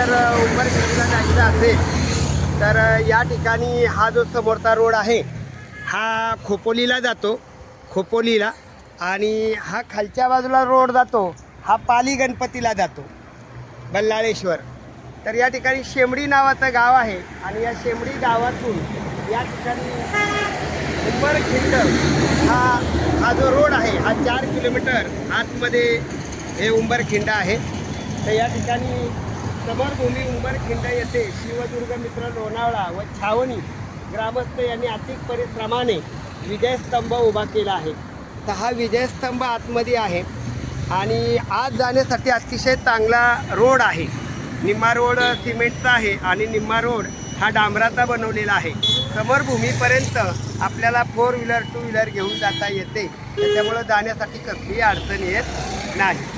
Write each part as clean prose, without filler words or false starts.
जर उंबरखिंडीला जायचं असेल तर या ठिकाणी हा जो समोरचा रोड आहे हा खोपोलीला जातो, खोपोलीला, आणि हा खालच्या बाजूला रोड जातो हा पाली गणपतीला जातो, बल्लाळेश्वर. तर या ठिकाणी शेमडी नावाचं गाव आहे आणि या शेमडी गावातून या ठिकाणी उंबरखिंड हा जो रोड आहे हा 4 किलोमीटर आतमध्ये हे उंबरखिंड आहे. तर या ठिकाणी समरभूमी उंबरखिंड येथे शिवदुर्ग मित्र लोणावळा व छावणी ग्रामस्थ यांनी अतिक परिश्रमाने विजयस्तंभ उभा केला आहे. तर हा विजयस्तंभ आतमध्ये आहे आणि आत जाण्यासाठी अतिशय चांगला रोड आहे. निम्मा रोड सिमेंटचा आहे आणि निम्मा रोड हा डांबराचा बनवलेला आहे. समरभूमीपर्यंत आपल्याला 4 व्हीलर 2 व्हीलर घेऊन जाता येते, त्याच्यामुळं जाण्यासाठी कसलीही अडचण येत नाही.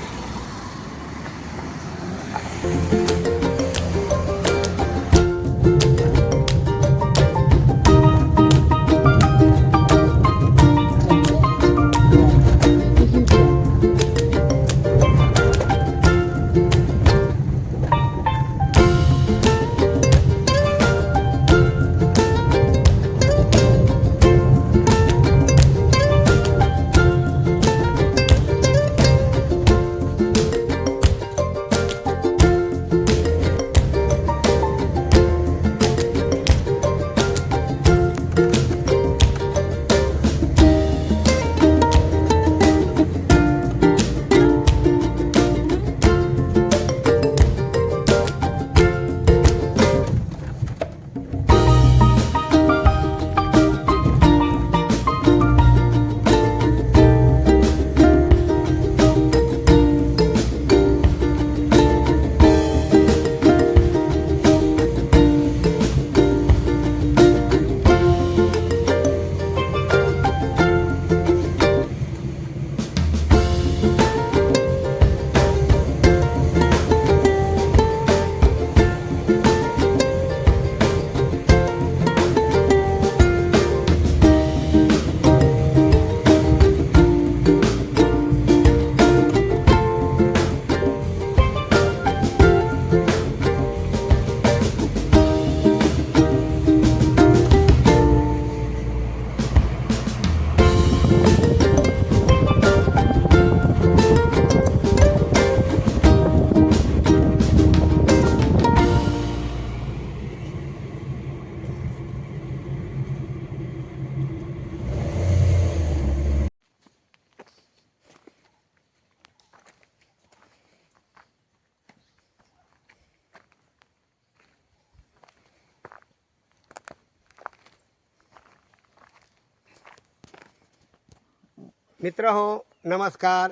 मित्रहो नमस्कार.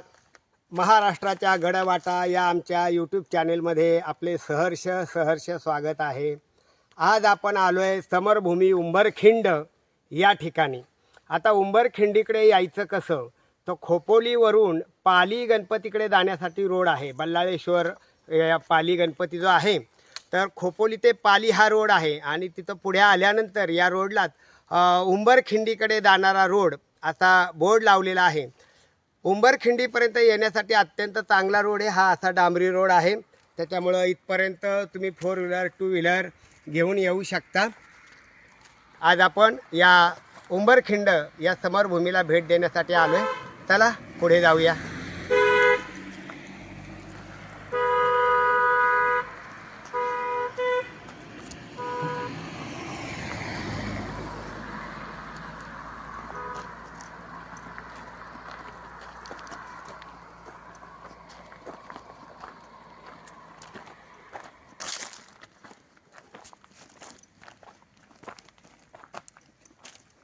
महाराष्ट्राच्या गडवाटा या आमच्या यूट्यूब चॅनेलमध्ये आपले सहर्ष स्वागत आहे. आज आपण आलो आहे समरभूमी उंबरखिंड या ठिकाणी. आता उंबरखिंडीकडे यायचं कसं, तर खोपोलीवरून पाली गणपतीकडे जाण्यासाठी रोड आहे. बल्लाळेश्वर पाली गणपती जो आहे, तर खोपोली ते पाली हा रोड आहे आणि तिथं पुढे आल्यानंतर या रोडलाच उंबरखिंडीकडे जाणारा रोड आता बोर्ड लावलेला आहे. उंबरखिंडीपर्यंत येण्यासाठी अत्यंत चांगला रोड आहे हा, असा डांबरी रोड आहे. त्याच्यामुळं इथपर्यंत तुम्ही 4 व्हीलर 2 व्हीलर घेऊन येऊ शकता. आज आपण या उंबरखिंड या समरभूमीला भेट देण्यासाठी आलो आहे. चला पुढे जाऊया.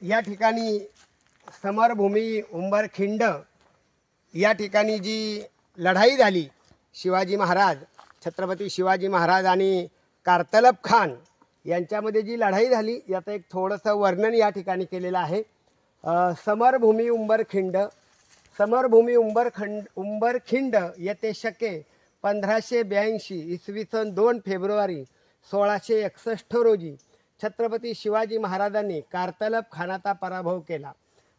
या ठिकाणी समरभूमी उंबरखिंड या ठिकाणी जी लढाई झाली, शिवाजी महाराज, छत्रपती शिवाजी महाराज आणि कारतलब खान यांच्यामध्ये जी लढाई झाली याचं एक थोडंसं वर्णन या ठिकाणी केलेलं आहे. समरभूमी उंबरखिंड येथे शके 1582 इसवी सन 2 फेब्रुवारी 1661 रोजी छत्रपती शिवाजी महाराजांनी कारतलब खानाचा पराभव केला.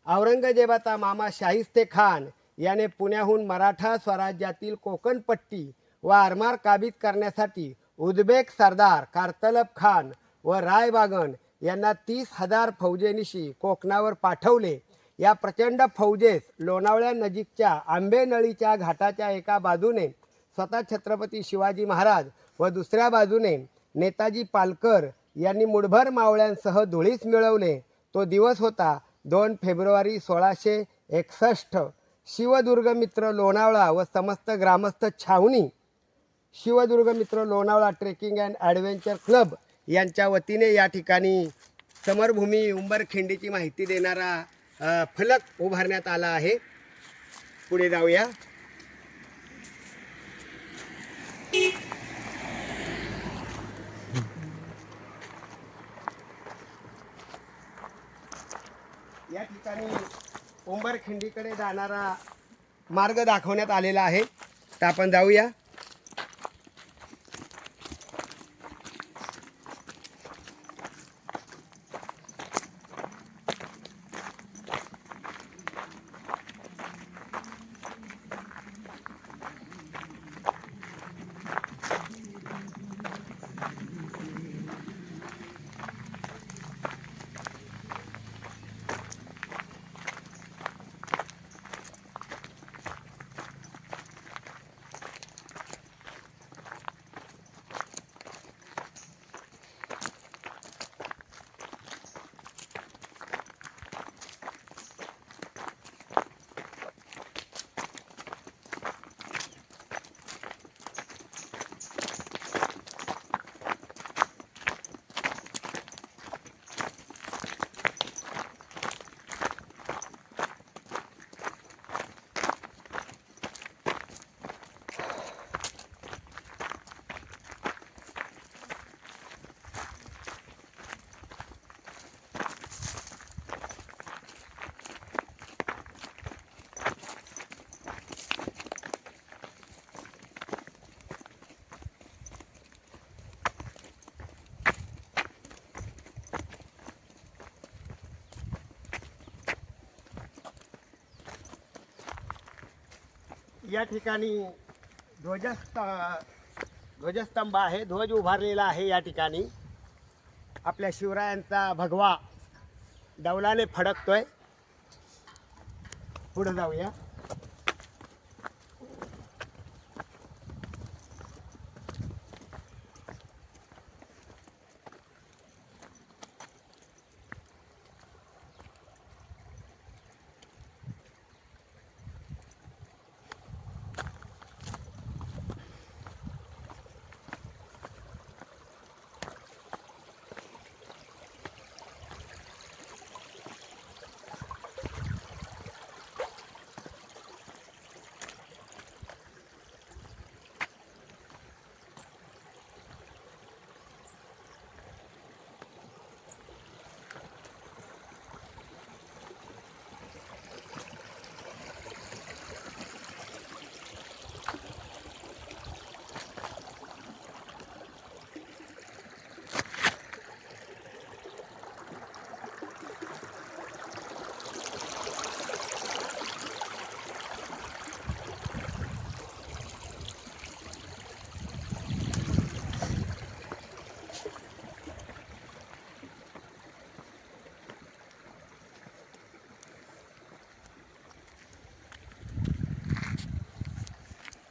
औरंगजेबाचा मामा शाहिस्ते खान याने पुण्याहून मराठा स्वराज्यातील कोकणपट्टी व आरमार काबीज करण्यासाठी उझबेक सरदार कारतलब खान व रायबागन यांना 30,000 फौजेनिशी कोकणावर पाठवले. या प्रचंड फौजेस लोणावळ्यानजीकच्या आंबेनळीच्या घाटाच्या एका बाजूने स्वतः छत्रपती शिवाजी महाराज व दुसऱ्या बाजूने नेताजी पालकर यांनी मुठभर मावळ्यांसह धुळीस मिळवले. तो दिवस होता 2 फेब्रुवारी 1661. शिवदुर्ग मित्र लोणावळा व समस्त ग्रामस्थ छावणी Shivdurg Mitra Lonavala trekking and adventure club यांच्या वतीने या ठिकाणी समरभूमी उंबरखिंडीची माहिती देणारा फलक उभारण्यात आला आहे. पुढे जाऊया. या ठिकाणी उंबरखिंडीकडे जाणारा मार्ग दाखवण्यात आलेला आहे. तर आपण जाऊया. या ठिकाणी ध्वजस्तंभ आहे. ध्वज उभारलेला आहे. या ठिकाणी आपल्या शिवरायांचा भगवा डौलाने फडकतोय. पुढे जाऊया.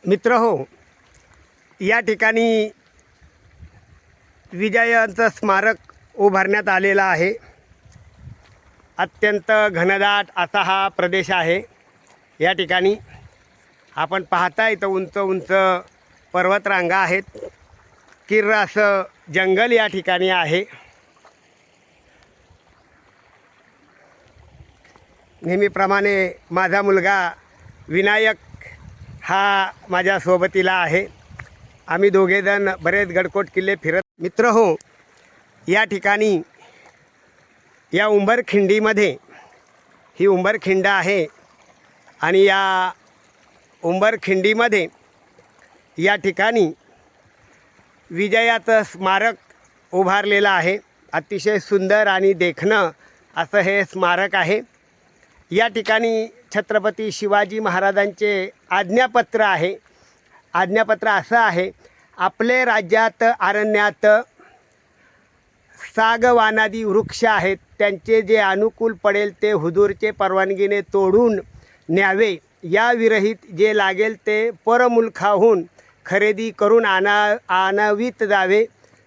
मित्रहो, या ठिकाणी विजयांचं स्मारक उभारण्यात आलेलं आहे. अत्यंत घनदाट असा हा प्रदेश आहे. या ठिकाणी आपण पाहता इथं उंच उंच पर्वतरांगा आहेत. किर्र असं जंगल या ठिकाणी आहे. नेहमीप्रमाणे माझा मुलगा विनायक हा माझ्या सोबतीला आहे. आम्ही दोघेजण बरेच गडकोट किल्ले फिरत. मित्र हो, या ठिकाणी या उंबरखिंडीमध्ये ही उंबरखिंड आहे आणि या उंबरखिंडीमध्ये या ठिकाणी विजयाचं स्मारक उभारलेलं आहे. अतिशय सुंदर आणि देखणं असं हे स्मारक आहे. या ठिकाणी छत्रपती शिवाजी महाराजांचे आज्ञापत्र आहे. आज्ञापत्र असं आहे, आपले राज्यात अरण्यात सागवानादी वृक्ष आहेत, त्यांचे जे अनुकूल पडेल ते हुजूरचे परवानगीने तोडून न्यावे. या विरहित जे लागेल ते परमुलखाहून खरेदी करून आणावीत जावे.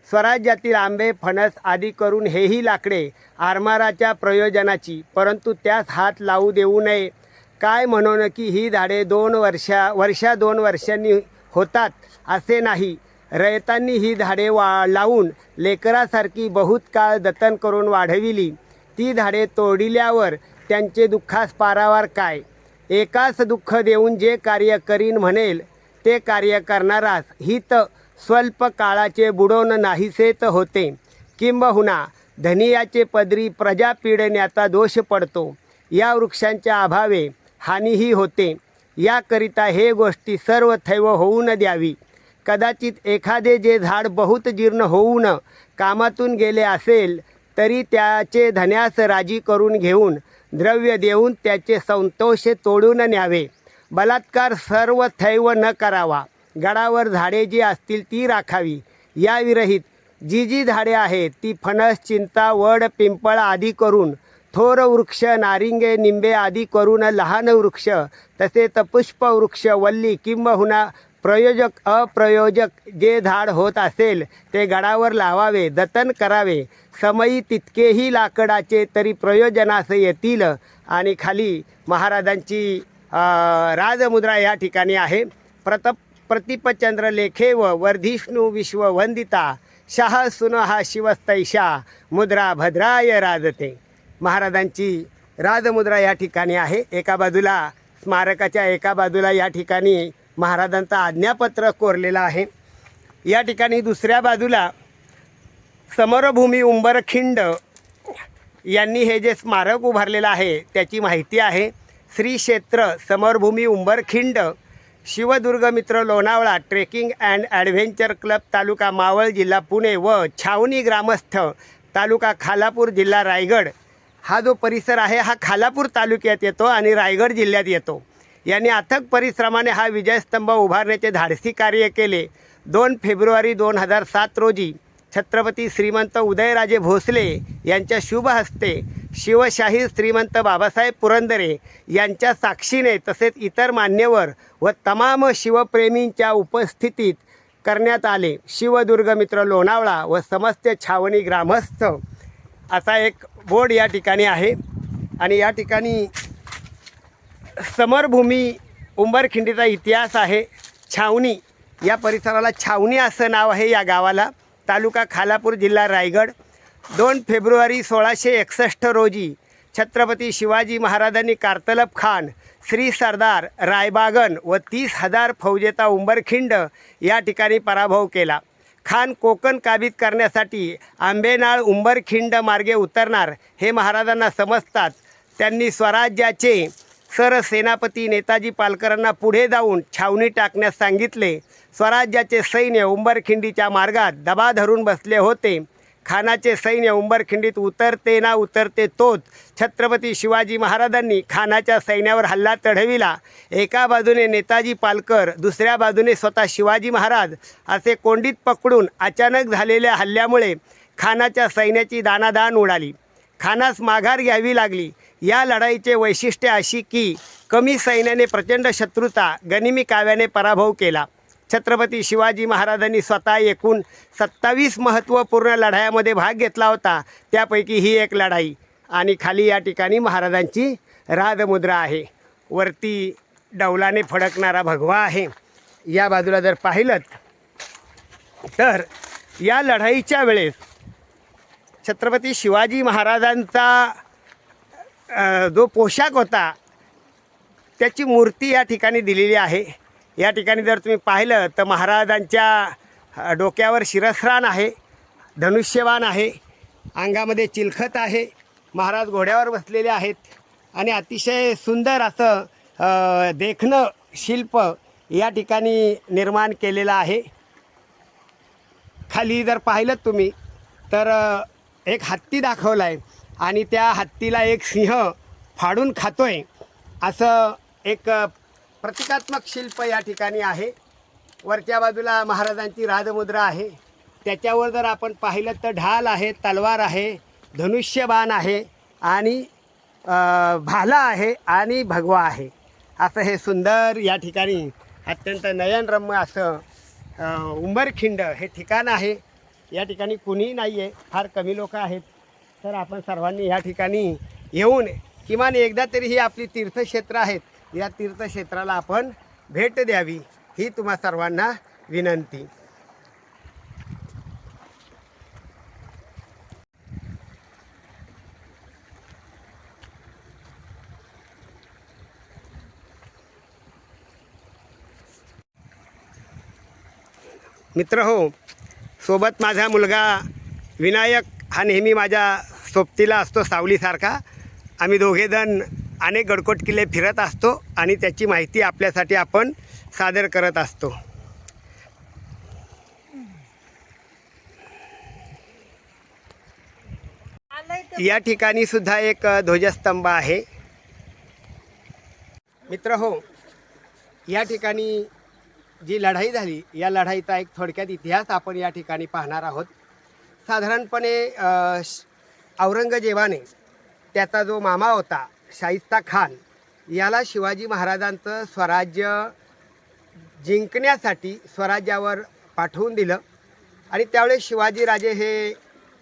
स्वराज्यातील आंबे फणस आदी करून हेही लाकडे आरमाराच्या प्रयोजनाची, परंतु त्यास हात लावू देऊ नये. काय म्हणून की ही झाडे 2 वर्षांनी होतात असे नाही. रयतांनी ही झाडे लावून लेकरासारखी बहुत काळ जतन करून वाढविली. ती झाडे तोडिल्यावर त्यांचे दुःखास पारावार काय. एकाच दुःख देऊन जे कार्य करीन म्हणेल ते कार्य करणारास हित स्वल्प काळाचे बुडवून नाहीसेच होते. किंबहुना धनियाचे पदरी प्रजा पिडण्याचा दोष पडतो. या वृक्षांच्या अभावे हानीही होते. याकरिता हे गोष्टी सर्व थैव होऊन द्यावी. कदाचित एखादे जे झाड बहुत जीर्ण होऊन कामातून गेले असेल तरी त्याचे धन्यास राजी करून घेऊन द्रव्य देऊन त्याचे संतोष तोडून न्यावे. बलात्कार सर्व थैव न करावा. गडावर झाडे जी असतील ती राखावी. या विरहित जी झाडे आहेत ती फणस, चिंता, वड, पिंपळ आदी करून, थोर वृक्ष, नारिंगे, निंबे आदी करून लहान वृक्ष, तसेच पुष्प वृक्ष, वल्ली किंबहुना प्रयोजक अप्रयोजक जे झाड होत असेल ते गडावर लावावे, जतन करावे. समयी तितकेही लाकडाचे तरी प्रयोजनास येतील. आणि खाली महाराजांची राजमुद्रा या ठिकाणी आहे. प्रतिपचंद्र लेखे व वर्धिष्णू विश्ववंदिता शाह सुनहा शिवस्तैषा मुद्रा भद्राय राजते. महाराजांची राजमुद्रा या ठिकाणी आहे. एका बाजूला स्मारकाच्या एका बाजूला या ठिकाणी महाराजांचं आज्ञापत्र कोरलेलं आहे. या ठिकाणी दुसऱ्या बाजूला समरभूमी उंबरखिंड यांनी हे जे स्मारक उभारलेलं आहे त्याची माहिती आहे. श्री क्षेत्र समरभूमी Umberkhind, Shivdurg Mitra Lonavala trekking and adventure club, taluka Maval, जिल्हा पुणे व छावणी ग्रामस्थ, तालुका खालापूर, जिल्हा रायगड. हा जो परिसर आहे हा खालापूर तालुक्यात येतो आणि रायगड जिल्ह्यात येतो. यांनी अथक परिश्रमाने हा विजयस्तंभ उभारण्याचे धाडसी कार्य केले. 2 फेब्रुवारी 2007 रोजी छत्रपती श्रीमंत उदयराजे भोसले यांच्या शुभ हस्ते शिवशाहीर श्रीमंत बाबासाहेब पुरंदरे यांच्या साक्षीने तसेच इतर मान्यवर व तमाम शिवप्रेमींच्या उपस्थितीत करण्यात आले. शिवदुर्ग मित्र लोणावळा व समस्त छावणी ग्रामस्थ असा एक बोर्ड या ठिकाणी आहे. आणि या ठिकाणी समरभूमी उंबरखिंडीचा इतिहास आहे. छावणी या परिसराला छावणी असं नाव आहे या गावाला. तालुका खालापूर, जिल्हा रायगड. 2 फेब्रुवारी 1661 रोजी छत्रपती शिवाजी महाराजांनी कार्तलब खान, श्री सरदार रायबागन व 30,000 फौजेचा उंबरखिंड या ठिकाणी पराभव केला. खान कोकण काबीज करण्यासाठी आंबेनाळ उंबरखिंड मार्गे उतरणार हे महाराजांना समजतात. त्यांनी स्वराज्याचे सरसेनापती नेताजी पालकरांना पुढे जाऊन छावणी टाकण्यास सांगितले. स्वराज्याचे सैन्य उंबरखिंडीच्या मार्गात दबा धरून बसले होते. खानाचे सैन्य उंबरखिंडीत उतरते ना उतरते तोच छत्रपती शिवाजी महाराजांनी खानाच्या सैन्यावर हल्ला चढविला. एका बाजूने नेताजी पालकर, दुसऱ्या बाजूने स्वतः शिवाजी महाराज असे कोंडीत पकडून अचानक झालेल्या हल्ल्यामुळे खानाच्या सैन्याची दाणादाण उडाली. खानास माघार घ्यावी लागली. या लढाईचे वैशिष्ट्य अशी की कमी सैन्याने प्रचंड शत्रूचा गनिमी काव्याने पराभव केला. छत्रपती शिवाजी महाराजांनी स्वतः एकूण 27 महत्त्वपूर्ण लढायांमध्ये भाग घेतला होता. त्यापैकी ही एक लढाई. आणि खाली या ठिकाणी महाराजांची राजमुद्रा आहे. वरती डौलाने फडकणारा भगवा आहे. या बाजूला जर पाहिलं तर या लढाईच्या वेळेस छत्रपती शिवाजी महाराजांचा जो पोशाख होता त्याची मूर्ती या ठिकाणी दिलेली आहे. या ठिकाणी जर तुम्ही पाहिलं तर महाराजांच्या डोक्यावर शिरस्त्राण आहे, धनुष्यबाण आहे, अंगामध्ये चिलखत आहे, महाराज घोड्यावर बसलेले आहेत आणि अतिशय सुंदर असं देखणं शिल्प या ठिकाणी निर्माण केलेलं आहे. खाली जर पाहिलं तुम्ही तर एक हत्ती दाखवला आहे आणि त्या हत्तीला एक सिंह फाडून खातोय असं एक प्रतिकात्मक शिल्प या ठिकाणी आहे. वरच्या बाजूला महाराजांची राजमुद्रा आहे. त्याच्यावर जर आपण पाहिलं तर ढाल आहे, तलवार आहे, धनुष्यबाण आहे आणि भाला आहे आणि भगवा आहे. असं हे सुंदर या ठिकाणी अत्यंत नयनरम्य असं उंबरखिंड हे ठिकाण आहे. या ठिकाणी कुणीही नाही आहे, फार कमी लोक आहेत. तर आपण सर्वांनी या ठिकाणी येऊन किमान एकदा तरी ही आपली तीर्थक्षेत्र आहेत, या तीर्थक्षेत्राला आपण भेट द्यावी ही तुम्हा सर्वांना विनंती. मित्र हो, सोबत माझा मुलगा विनायक हा नेहमी माझ्या सोबतीला असतो सावलीसारखा. आम्ही दोघेजण अनेक गडकोट किल्ले फिरत असतो आणि त्याची माहिती आपल्यासाठी आपण सादर करत असतो. या ठिकाणी सुद्धा एक ध्वजस्तंभ आहे. मित्र हो, या ठिकाणी जी लढाई झाली या लढाईचा एक थोडक्यात इतिहास आपण या ठिकाणी पाहणार आहोत. साधारणपणे औरंगजेबाने त्याचा जो मामा होता शाहिस्ता खान याला शिवाजी महाराजांचं स्वराज्य जिंकण्यासाठी स्वराज्यावर पाठवून दिलं आणि त्यावेळेस शिवाजीराजे हे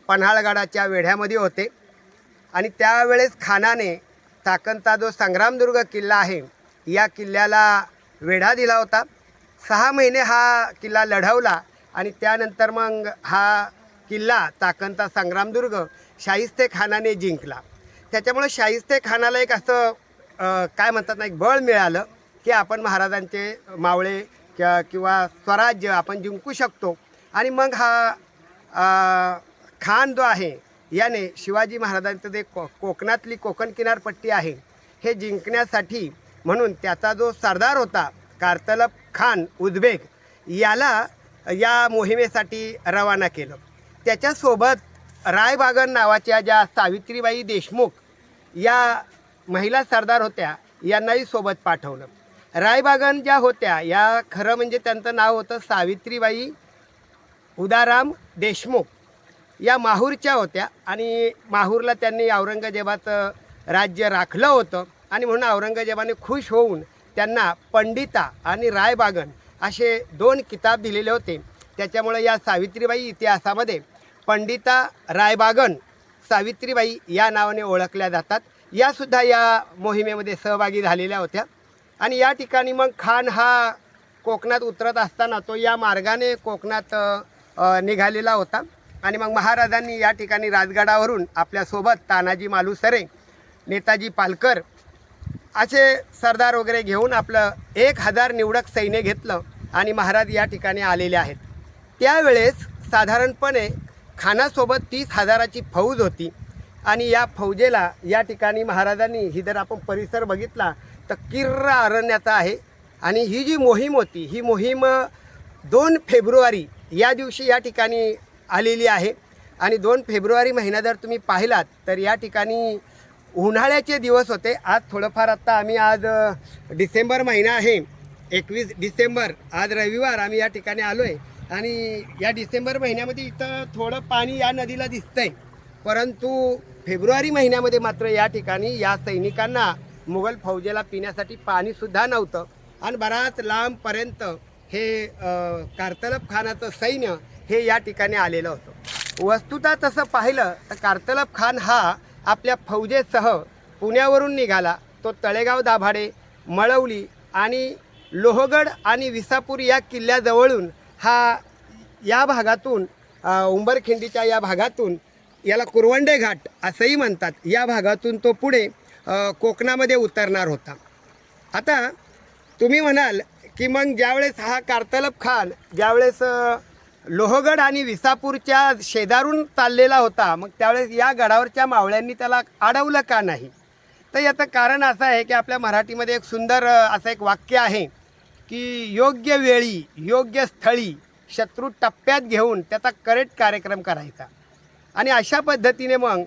पन्हाळगडाच्या वेढ्यामध्ये होते आणि त्यावेळेस खानाने चाकणचा जो संग्रामदुर्ग किल्ला आहे या किल्ल्याला वेढा दिला होता. 6 महिने हा किल्ला लढवला आणि त्यानंतर मग हा किल्ला चाकणचा संग्रामदुर्ग शाहिस्ते खानाने जिंकला. त्याच्यामुळे शाहिस्ते खानाला एक असं काय म्हणतात ना, एक बळ मिळालं की आपण महाराजांचे मावळे किंवा स्वराज्य आपण जिंकू शकतो. आणि मग हा खान जो आहे याने शिवाजी महाराजांचं जे कोकणातली कोकण किनारपट्टी आहे हे जिंकण्यासाठी म्हणून त्याचा जो सरदार होता कारतलब खान उझबेक याला या मोहिमेसाठी रवाना केलं. त्याच्यासोबत रायबागन नावाच्या ज्या सावित्रीबाई देशमुख या महिला सरदार होत्या यांनाही सोबत पाठवलं. रायबागन ज्या होत्या या खरं म्हणजे त्यांचं नाव होतं सावित्रीबाई उदाराम देशमुख. या माहूरच्या होत्या आणि माहूरला त्यांनी औरंगजेबाचं राज्य राखलं होतं आणि म्हणून औरंगजेबाने खुश होऊन त्यांना पंडिता आणि रायबागन असे 2 किताब दिलेले होते. त्याच्यामुळे या सावित्रीबाई इतिहासामध्ये पंडिता रायबागन सावित्रीबाई या नावाने ओळखल्या जातात. यासुद्धा या मोहिमेमध्ये सहभागी झालेल्या होत्या. आणि या ठिकाणी मग खान हा कोकणात उतरत असताना तो या मार्गाने कोकणात निघालेला होता आणि मग महाराजांनी या ठिकाणी राजगडावरून आपल्यासोबत तानाजी मालुसरे, नेताजी पालकर असे सरदार वगैरे घेऊन आपलं 1000 निवडक सैन्य घेतलं आणि महाराज या ठिकाणी आलेले आहेत. त्यावेळेस साधारणपणे खानासोबत 30,000ची फौज होती आणि या फौजेला या ठिकाणी महाराजांनी ही जर आपण परिसर बघितला तर किर्र अरण्याचा आहे. आणि ही जी मोहीम होती ही मोहीम 2 फेब्रुवारी या दिवशी या ठिकाणी आलेली आहे. आणि 2 फेब्रुवारी महिना जर तुम्ही पाहिलात तर या ठिकाणी उन्हाळ्याचे दिवस होते. आज थोडंफार आत्ता आम्ही आज डिसेंबर महिना आहे 21 डिसेंबर, आज रविवार आम्ही या ठिकाणी आलो आहे आणि या डिसेंबर महिन्यामध्ये इथं थोडं पाणी या नदीला दिसतंय. परंतु फेब्रुवारी महिन्यामध्ये मात्र या ठिकाणी या सैनिकांना मुघल फौजेला पिण्यासाठी पाणीसुद्धा नव्हतं आणि बराच लांबपर्यंत हे कारतलब खानाचं सैन्य हे या ठिकाणी आलेलं होतं. वस्तुतः तसं पाहिलं तर कारतलब खान हा आपल्या फौजेसह पुण्यावरून निघाला. तो तळेगाव दाभाडे, मळवली आणि लोहगड आणि विसापूर या किल्ल्याजवळून हा या भागातून उंबरखिंडीच्या या भागातून याला कुरवंडे घाट असंही म्हणतात, या भागातून तो पुढे कोकणामध्ये उतरणार होता. आता तुम्ही म्हणाल की मग ज्यावेळेस हा कारतलब खान ज्यावेळेस लोहगड आणि विसापूरच्या शेजारून चाललेला होता मग त्यावेळेस या गडावरच्या मावळ्यांनी त्याला अडवलं का नाही? तर याचं कारण असं आहे की आपल्या मराठीमध्ये एक सुंदर असं एक वाक्य आहे की योग्य वेळी योग्य स्थळी शत्रू टप्प्यात घेऊन त्याचा करेक्ट कार्यक्रम करायचा. आणि अशा पद्धतीने मग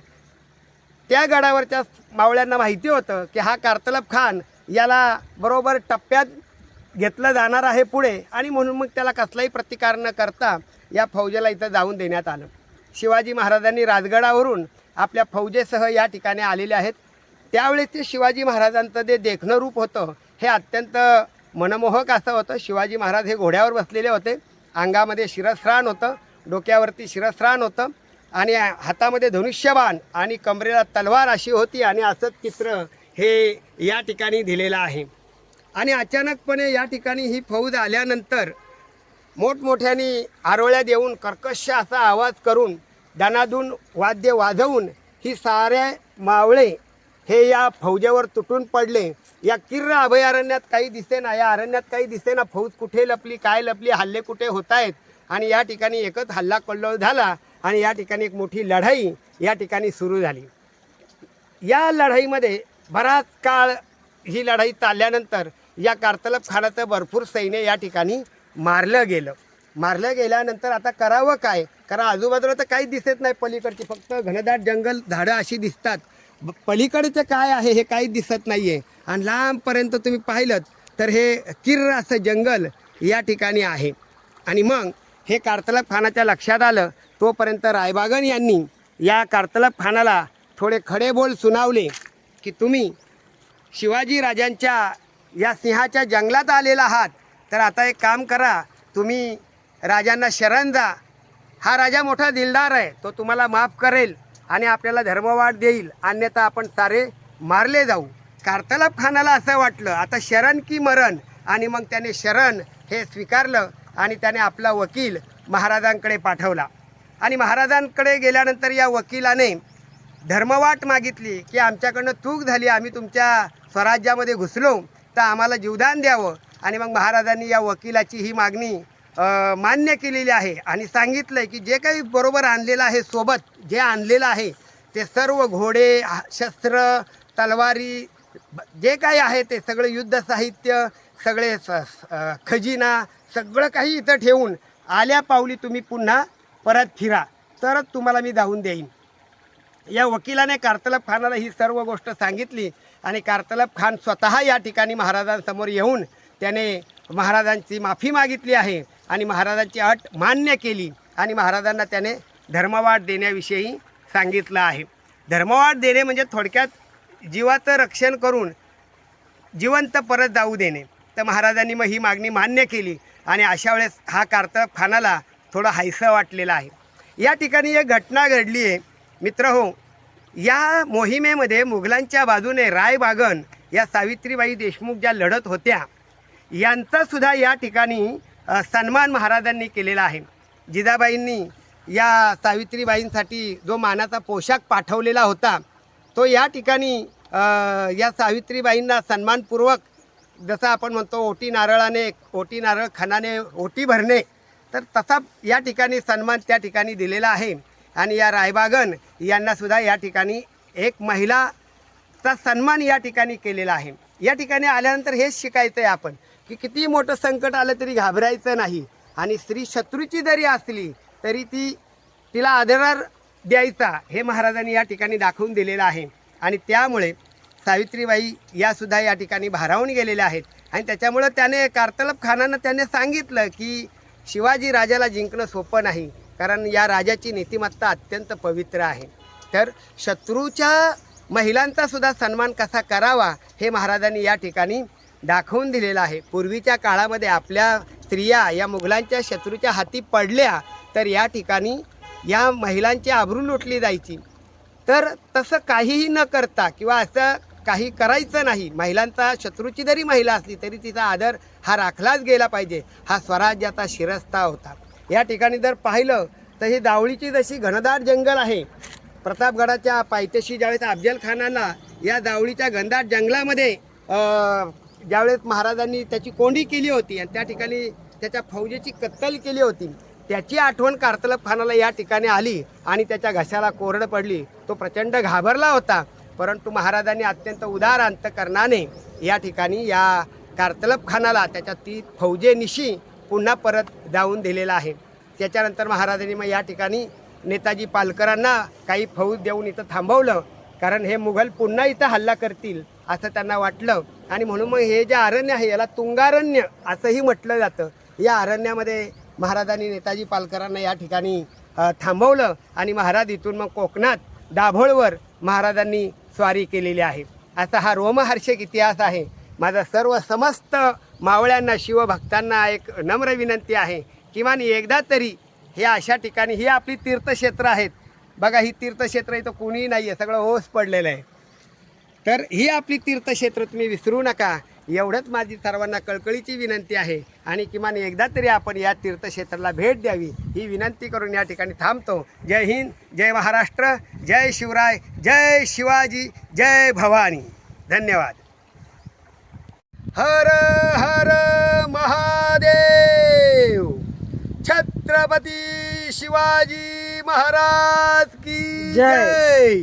त्या गडावरच्या मावळ्यांना माहिती होतं की हा कारतलब खान याला बरोबर टप्प्यात घेतलं जाणार आहे पुढे आणि म्हणून मग त्याला कसलाही प्रतिकार न करता या फौजेला इथं जाऊन देण्यात आलं. शिवाजी महाराजांनी राजगडावरून आपल्या फौजेसह या ठिकाणी आलेले आहेत. त्यावेळेस ते शिवाजी महाराजांचं जे देखणं रूप होतं हे अत्यंत मनमोहक असं होतं. शिवाजी महाराज हे घोड्यावर बसलेले होते, अंगामध्ये शिरस्त्राण होतं, डोक्यावरती शिरस्त्राण होतं आणि हातामध्ये धनुष्यबाण आणि कमरेला तलवार अशी होती आणि असंच चित्र हे या ठिकाणी दिलेलं आहे. आणि अचानकपणे या ठिकाणी ही फौज आल्यानंतर मोठमोठ्याने आरोळ्या देऊन कर्कश असा आवाज करून दणादून वाद्य वाजवून ही सारे मावळे हे या फौजेवर तुटून पडले. या किर्र अभयारण्यात काही दिसेना, या अरण्यात काही दिसेना, फौज कुठे लपली, काय लपली, हल्ले कुठे होत आहेत. आणि या ठिकाणी एकच हल्ला कल्लोळ झाला आणि या ठिकाणी एक मोठी लढाई या ठिकाणी सुरू झाली. या लढाईमध्ये बराच काळ ही लढाई चालल्यानंतर या कारतलब खानाचं भरपूर सैन्य या ठिकाणी मारलं गेलं. मारलं गेल्यानंतर आता करावं काय, कारण आजूबाजूला तर काहीच दिसत नाही, पलीकडची फक्त घनदाट जंगल झाडं अशी दिसतात. पलीकडचं काय आहे हे काहीच दिसत नाही आहे. आणि लांबपर्यंत तुम्ही पाहिलं तर हे किर्र असं जंगल या ठिकाणी आहे. आणि मग हे कारतलब खानाच्या लक्षात आलं. तोपर्यंत रायबागन यांनी या कारतलब खानाला थोडे खडे बोल सुनावले की तुम्ही शिवाजी राजांच्या या सिंहाच्या जंगलात आलेला आहात, तर आता एक काम करा, तुम्ही राजांना शरण जा. हा राजा मोठा दिलदार आहे, तो तुम्हाला माफ करेल आणि आपल्याला धर्मवाट देईल, अन्यथा आपण सारे मारले जाऊ. कारतलब खानाला असं वाटलं आता शरण की मरण, आणि मग त्याने शरण हे स्वीकारलं आणि त्याने आपला वकील महाराजांकडे पाठवला. आणि महाराजांकडे गेल्यानंतर या वकिलाने धर्मवाट मागितली की आमच्याकडनं चूक झाली, आम्ही तुमच्या स्वराज्यामध्ये घुसलो तर आम्हाला जीवदान द्यावं. आणि मग महाराजांनी या वकिलाची ही मागणी मान्य केलेली आहे आणि सांगितलं की जे काही बरोबर आणलेलं आहे, सोबत जे आणलेलं आहे ते सर्व घोडे, शस्त्र, तलवारी, जे काही आहे ते सगळं युद्ध साहित्य, सगळे खजिना, सगळं काही इथं ठेवून आल्या पावली तुम्ही पुन्हा परत फिरा, तरच तुम्हाला मी जाऊन देईन. या वकिलाने कारतलब खानाला ही सर्व गोष्ट सांगितली आणि कारतलब खान स्वतः या ठिकाणी महाराजांसमोर येऊन त्याने महाराजांची माफी मागितली आहे आणि महाराजांची अट मान्य केली आणि महाराजांना त्याने धर्मवाट देण्याविषयी सांगितलं आहे. धर्मवाट देणे म्हणजे थोडक्यात जीवाचं रक्षण करून जिवंत परत जाऊ देणे. तर महाराजांनी मग ही मागणी मान्य केली आणि अशा वेळेस हा कारतलब खानाला थोडं हायसं वाटलेलं आहे. या ठिकाणी एक घटना घडली आहे मित्रहो. या मोहिमेमध्ये मुघलांच्या बाजूने रायबागन या सावित्रीबाई देशमुख ज्या लढत होत्या यांचासुद्धा या ठिकाणी सन्मान महाराजांनी केलेला आहे. जिजाबाईंनी या सावित्रीबाईंसाठी जो मानाचा पोशाख पाठवलेला होता तो या ठिकाणी या सावित्रीबाईंना सन्मानपूर्वक, जसं आपण म्हणतो ओटी नारळ खणाने ओटी भरणे, तर तसा या ठिकाणी सन्मान त्या ठिकाणी दिलेला आहे. आणि या रायबागन यांनासुद्धा या ठिकाणी एक महिलाचा सन्मान या ठिकाणी केलेला आहे. या ठिकाणी आल्यानंतर हेच शिकायचं आहे आपण की किती मोठं संकट आलं तरी घाबरायचं नाही आणि स्त्री शत्रूची जरी असली तरी तिला आदर द्यायचा हे महाराजांनी या ठिकाणी दाखवून दिलेलं आहे. आणि त्यामुळे सावित्रीबाई यासुद्धा या ठिकाणी भारावून गेलेल्या आहेत. आणि त्याच्यामुळं त्याने कारतलब खानानं त्याने सांगितलं की शिवाजी राजाला जिंकणं सोपं नाही, कारण या राजाची नीतिमत्ता अत्यंत पवित्र आहे. तर शत्रूच्या महिलांचा सुद्धा सन्मान कसा करावा हे महाराजांनी या ठिकाणी दाखवून दिलेलं आहे. पूर्वीच्या काळामध्ये आपल्या स्त्रिया या मुघलांच्या शत्रूच्या हाती पडल्या तर या ठिकाणी या महिलांची आबरू लुटली जायची. तर तसं काहीही न करता किंवा असं काही करायचं नाही. महिलांचा, शत्रूची जरी महिला असली तरी तिचा आदर हा राखलाच गेला पाहिजे. हा स्वराज्याचा शिरस्ता होता. या ठिकाणी जर पाहिलं तर ही दावळीची जशी घनदाट जंगल आहे, प्रतापगडाच्या पायथ्याशी ज्यावेळेस अफजल खानाला या दावळीच्या घनदाट जंगलामध्ये ज्यावेळेस महाराजांनी त्याची कोंडी केली होती आणि त्या ठिकाणी त्याच्या फौजेची कत्तल केली होती, त्याची आठवण कारतलब खानाला या ठिकाणी आली आणि त्याच्या घशाला कोरड पडली. तो प्रचंड घाबरला होता, परंतु महाराजांनी अत्यंत उदार अंतकरणाने या ठिकाणी या कारतलब खानाला त्याच्या ती फौजेनिशी पुन्हा परत जाऊन दिलेला आहे. त्याच्यानंतर महाराजांनी मग या ठिकाणी नेताजी पालकरांना काही फौज देऊन इथं थांबवलं कारण हे मुघल पुन्हा इथं हल्ला करतील असं त्यांना वाटलं आणि म्हणून मग हे जे अरण्य आहे याला तुंगारण्य असंही म्हटलं जातं. या अरण्यामध्ये महाराजांनी नेताजी पालकरांना या ठिकाणी थांबवलं आणि महाराज इथून मग कोकणात दाभोळवर महाराजांनी स्वारी केलेली आहे. असा हा रोमहर्षक इतिहास आहे. माझा सर्व समस्त मावळ्यांना शिवभक्तांना एक नम्र विनंती आहे, किमान एकदा तरी हे अशा ठिकाणी ही आपली तीर्थक्षेत्र आहेत. बघा ही तीर्थक्षेत्र इथं कुणीही नाही आहे, सगळं ओस पडलेलं आहे. तर ही आपली तीर्थक्षेत्र तुम्ही विसरू नका, एवढंच माझी सर्वांना कळकळीची विनंती आहे. आणि किमान एकदा तरी आपण या तीर्थक्षेत्राला भेट द्यावी ही विनंती करून या ठिकाणी थांबतो. जय हिंद, जय महाराष्ट्र, जय शिवराय, जय शिवाजी, जय भवानी. धन्यवाद. हर हर महादेव. छत्रपती शिवाजी महाराज की जय.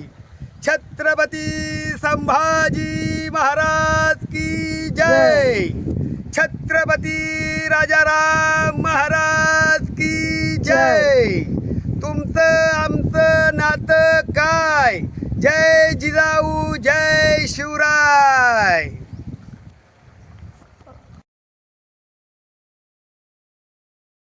छत्रपती संभाजी महाराज की जय. छत्रपती राजाराम महाराज की जय. तुमचं आमचं नातं काय. जय जिजाऊ, जय शिवराय.